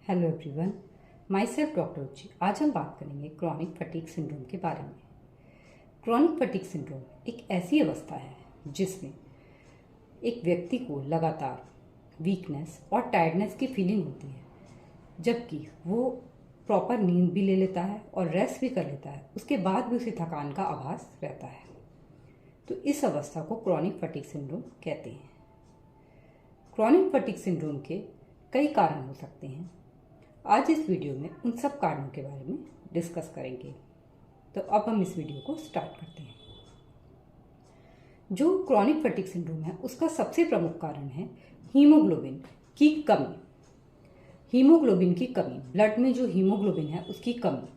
Hello everyone, my self doctor उच्ची। आज हम बात करेंगे क्रॉनिक फटीग सिंड्रोम के बारे में। क्रॉनिक फटीग सिंड्रोम एक ऐसी अवस्था है जिसमें एक व्यक्ति को लगातार वीकनेस और टायर्डनेस की फीलिंग होती है, जबकि वो प्रॉपर नींद भी ले लेता है और रेस्ट भी कर लेता है, उसके बाद भी उसे थकान का आभास रहता है। तो इस अवस्था को क्रॉनिक फटीग सिंड्रोम कहते हैं। क्रॉनिक फटीग सिंड्रोम के कई कारण हो सकते हैं। आज इस वीडियो में उन सब कारणों के बारे में डिस्कस करेंगे। तो अब हम इस वीडियो को स्टार्ट करते हैं। जो क्रॉनिक फटीग सिंड्रोम है उसका सबसे प्रमुख कारण है हीमोग्लोबिन की कमी। हीमोग्लोबिन की कमी, ब्लड में जो हीमोग्लोबिन है उसकी कमी।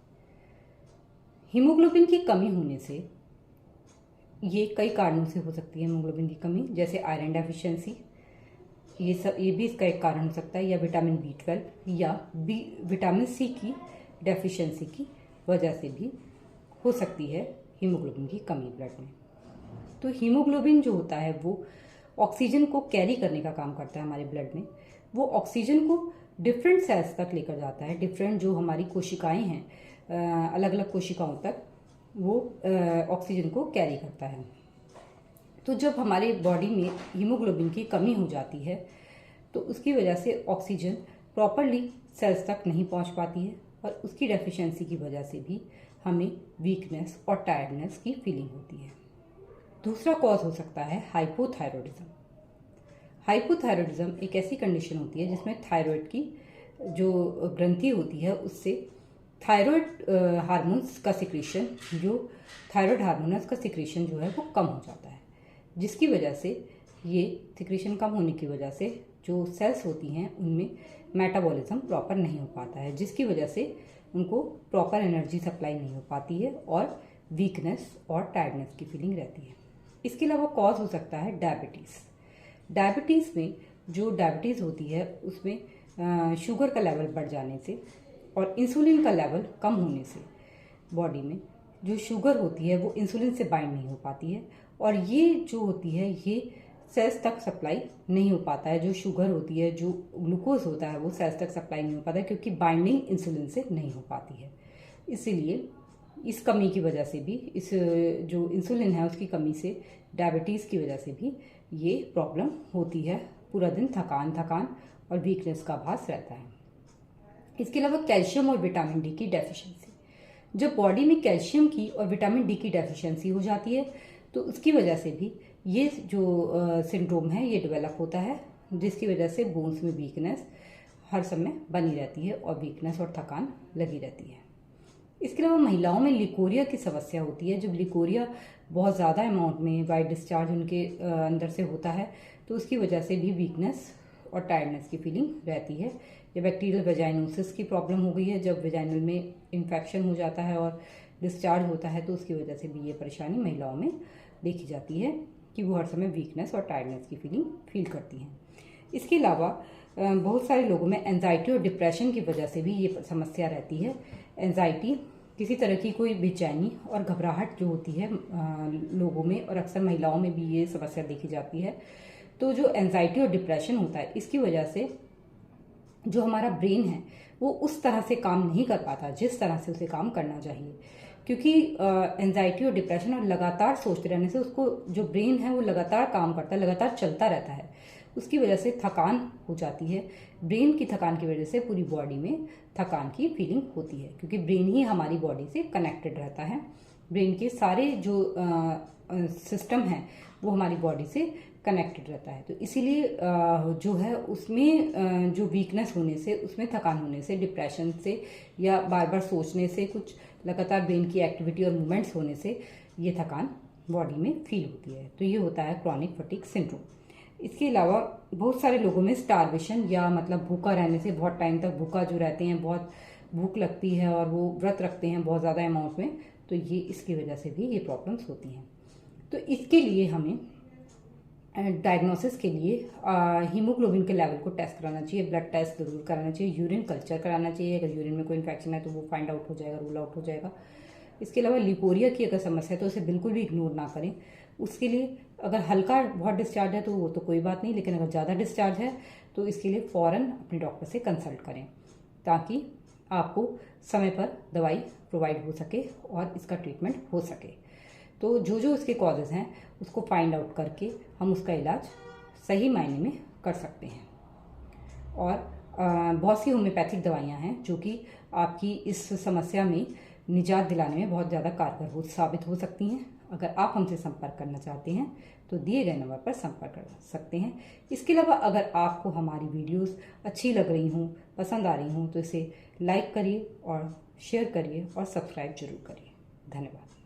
हीमोग्लोबिन की कमी होने से ये कई कारणों से हो सकती है। हीमोग्लोबिन की कमी जैसे आयरन डेफिशिएंसी, ये भी इसका एक कारण हो सकता है, या विटामिन B12 या विटामिन C की डेफिशिएंसी की वजह से भी हो सकती है हीमोग्लोबिन की कमी ब्लड में। तो हीमोग्लोबिन जो होता है वो ऑक्सीजन को कैरी करने का काम करता है हमारे ब्लड में। वो ऑक्सीजन को डिफरेंट सेल्स तक लेकर जाता है, डिफरेंट जो हमारी कोशिकाएं हैं अलग अलग कोशिकाओं तक वो ऑक्सीजन को कैरी करता है। तो जब हमारे बॉडी में हीमोग्लोबिन की कमी हो जाती है तो उसकी वजह से ऑक्सीजन प्रॉपरली सेल्स तक नहीं पहुंच पाती है और उसकी डेफिशिएंसी की वजह से भी हमें वीकनेस और टायर्डनेस की फीलिंग होती है। दूसरा कॉज हो सकता है हाइपोथायरॉयडिज्म। हाइपोथायरॉयडिज्म एक ऐसी कंडीशन होती है जिसमें थायराइड की जो ग्रंथि होती है उससे थायराइड हार्मोन्स का सिक्रीशन, जो थायराइड हार्मोन है उसका सिक्रीशन जो है वो कम हो जाता है, जिसकी वजह से ये सिक्रीशन कम होने की वजह से जो सेल्स होती हैं उनमें मेटाबॉलिज्म प्रॉपर नहीं हो पाता है, जिसकी वजह से उनको प्रॉपर एनर्जी सप्लाई नहीं हो पाती है और वीकनेस और टायर्डनेस की फीलिंग रहती है। इसके अलावा कॉज हो सकता है डायबिटीज़। डायबिटीज़ में जो डायबिटीज़ होती है उसमें शुगर का लेवल बढ़ जाने से और इंसुलिन का लेवल कम होने से बॉडी में जो शुगर होती है वो इंसुलिन से बाइंड नहीं हो पाती है और ये जो होती है ये सेल्स तक सप्लाई नहीं हो पाता है। जो शुगर होती है, जो ग्लूकोज होता है वो सेल्स तक सप्लाई नहीं हो पाता है क्योंकि बाइंडिंग इंसुलिन से नहीं हो पाती है। इसीलिए इस कमी की वजह से भी, इस जो इंसुलिन है उसकी कमी से, डायबिटीज़ की वजह से भी ये प्रॉब्लम होती है। पूरा दिन थकान और वीकनेस का आभास रहता है। इसके अलावा कैल्शियम और विटामिन डी की डेफिशिएंसी। जब बॉडी में कैल्शियम की और विटामिन डी की डेफिशिएंसी हो जाती है तो उसकी वजह से भी ये जो सिंड्रोम है ये डेवलप होता है, जिसकी वजह से बोन्स में वीकनेस हर समय बनी रहती है और वीकनेस और थकान लगी रहती है। इसके अलावा महिलाओं में लिकोरिया की समस्या होती है। जब लिकोरिया बहुत ज़्यादा अमाउंट में वाइट डिस्चार्ज उनके अंदर से होता है तो उसकी वजह से भी वीकनेस और टायर्डनेस की फीलिंग रहती है। या बैक्टीरियल वेजाइनोसिस की प्रॉब्लम हो गई है, जब वेजाइनल में इन्फेक्शन हो जाता है और डिस्चार्ज होता है तो उसकी वजह से भी ये परेशानी महिलाओं में देखी जाती है कि वो हर समय वीकनेस और टायर्डनेस की फीलिंग फील करती हैं। इसके अलावा बहुत सारे लोगों में एंजाइटी और डिप्रेशन की वजह से भी ये समस्या रहती है। एंजाइटी, किसी तरह की कोई बेचैनी और घबराहट जो होती है लोगों में, और अक्सर महिलाओं में भी ये समस्या देखी जाती है। तो जो एंजाइटी और डिप्रेशन होता है इसकी वजह से जो हमारा ब्रेन है वो उस तरह से काम नहीं कर पाता जिस तरह से उसे काम करना चाहिए, क्योंकि एंजाइटी और डिप्रेशन और लगातार सोचते रहने से उसको जो ब्रेन है वो लगातार काम करता है, लगातार चलता रहता है। उसकी वजह से थकान हो जाती है। ब्रेन की थकान की वजह से पूरी बॉडी में थकान की फीलिंग होती है, क्योंकि ब्रेन ही हमारी बॉडी से कनेक्टेड रहता है। ब्रेन के सारे जो सिस्टम है वो हमारी बॉडी से कनेक्टेड रहता है। तो इसीलिए जो है उसमें जो वीकनेस होने से, उसमें थकान होने से, डिप्रेशन से या बार बार सोचने से, कुछ लगातार ब्रेन की एक्टिविटी और मूवमेंट्स होने से ये थकान बॉडी में फील होती है। तो ये होता है क्रॉनिक फटीग सिंड्रोम। इसके अलावा बहुत सारे लोगों में स्टारवेशन, या मतलब भूखा रहने से, बहुत टाइम तक भूखा जो रहते हैं, बहुत भूख लगती है और वो व्रत रखते हैं बहुत ज़्यादा अमाउंट में, तो ये इसकी वजह से भी ये प्रॉब्लम्स होती हैं। तो इसके लिए हमें डायग्नोसिस के लिए हीमोग्लोबिन के लेवल को टेस्ट कराना चाहिए, ब्लड टेस्ट जरूर कराना चाहिए, यूरिन कल्चर कराना चाहिए। अगर यूरिन में कोई इन्फेक्शन है तो वो फाइंड आउट हो जाएगा, रूल आउट हो जाएगा। इसके अलावा लिकोरिया की अगर समस्या है तो उसे बिल्कुल भी इग्नोर ना करें। उसके लिए अगर हल्का बहुत डिस्चार्ज है तो वो तो कोई बात नहीं, लेकिन अगर ज़्यादा डिस्चार्ज है तो इसके लिए फ़ौरन अपने डॉक्टर से कंसल्ट करें। ताकि आपको समय पर दवाई प्रोवाइड हो सके और इसका ट्रीटमेंट हो सके। तो जो जो उसके कॉजेज़ हैं उसको फाइंड आउट करके हम उसका इलाज सही मायने में कर सकते हैं। और बहुत सी होम्योपैथिक दवाइयाँ हैं जो कि आपकी इस समस्या में निजात दिलाने में बहुत ज़्यादा कारगर साबित हो सकती हैं। अगर आप हमसे संपर्क करना चाहते हैं तो दिए गए नंबर पर संपर्क कर सकते हैं। इसके अलावा अगर आपको हमारी वीडियोस अच्छी लग रही हों, पसंद आ रही हों, तो इसे लाइक करिए और शेयर करिए और सब्सक्राइब जरूर करिए। धन्यवाद।